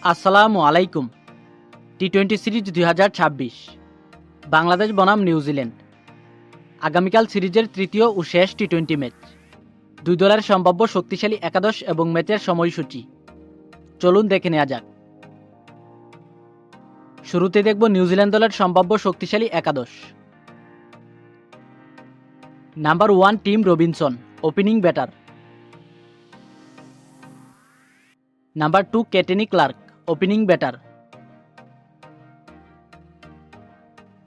আসসালামু আলাইকুম। টি-20 সিরিজ 2026 বাংলাদেশ বনাম নিউজিল্যান্ড। আগামীকাল সিরিজের তৃতীয় ও শেষ টি-20 ম্যাচ। দুই দলের সম্ভাব্য শক্তিশালী একাদশ এবং ম্যাচের সময়সূচি চলুন দেখে নেওয়া যাক। শুরুতে দেখব নিউজিল্যান্ড দলের সম্ভাব্য শক্তিশালী একাদশ। Number 1 Tim Robinson, opening batter. Number 2 Katene Clarke, opening batter.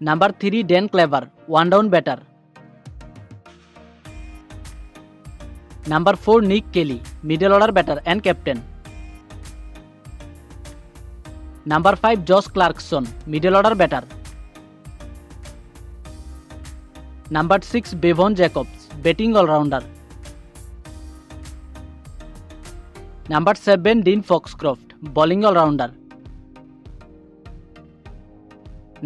Number 3 Dan Cleaver, one down batter. Number 4 Nick Kelly, middle order batter and captain. Number 5 Josh Clarkson, middle order batter. Number 6 Bevon Jacobs, batting allrounder. Number 7 Dean Foxcroft, bowling allrounder.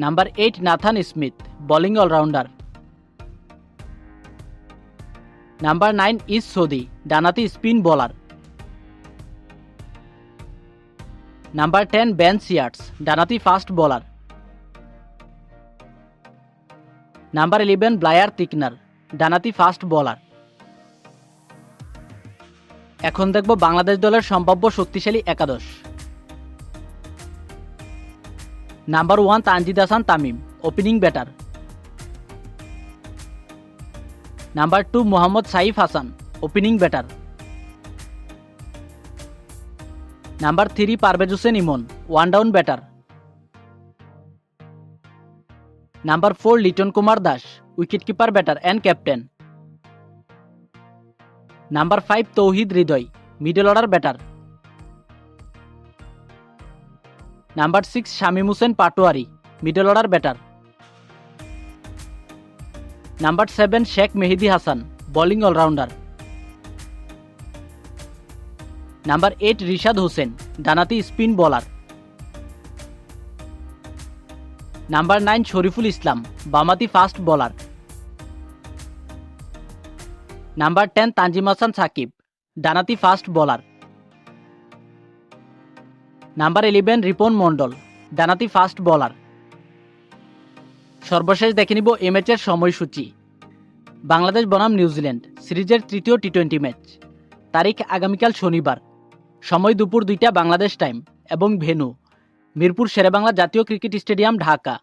Number 8 Nathan Smith, bowling allrounder. Number 9 Ish Sodhi, ডানাতি spin bowler. Number 10 Ben Sears, ডানাতি fast bowler. Number 11 Blair Tickner, ডানাতি fast bowler. এখন দেখব বাংলাদেশ দলের সম্ভাব্য শক্তিশালী একাদশ। Number 1 Tanzid Hasan Tamim, opening batter. Number 2 Mohammad Saif Hasan, opening batter. Number 3 Parvez Hossain Emon, one down batter. Number 4 Liton Kumar Das, wicketkeeper batter and captain. Number 5 Towhid Hridoy, middle order batter. Number 6 Shamim Hossain Patwari, middle order batter. Number 7 Sheikh Mahedi Hasan, bowling allrounder. Number 8 Rishad Hossain, ডানাতি spin bowler. Number 9 Shoriful Islam, বামাতি fast bowler. Number 10 Tanzim Hasan Sakib, ডানাতি fast bowler. Number 11 Ripon Mondol, ডানাতি fast bowler. সর্বশেষ দেখে নিব এ ম্যাচের সময়সূচি। বাংলাদেশ বনাম নিউজিল্যান্ড সিরিজের তৃতীয় টি-20 ম্যাচ। তারিখ আগামীকাল শনিবার, সময় দুপুর 2টা বাংলাদেশ টাইম এবং ভেন্যু মিরপুর শেরেবাংলা জাতীয় ক্রিকেট স্টেডিয়াম, ঢাকা।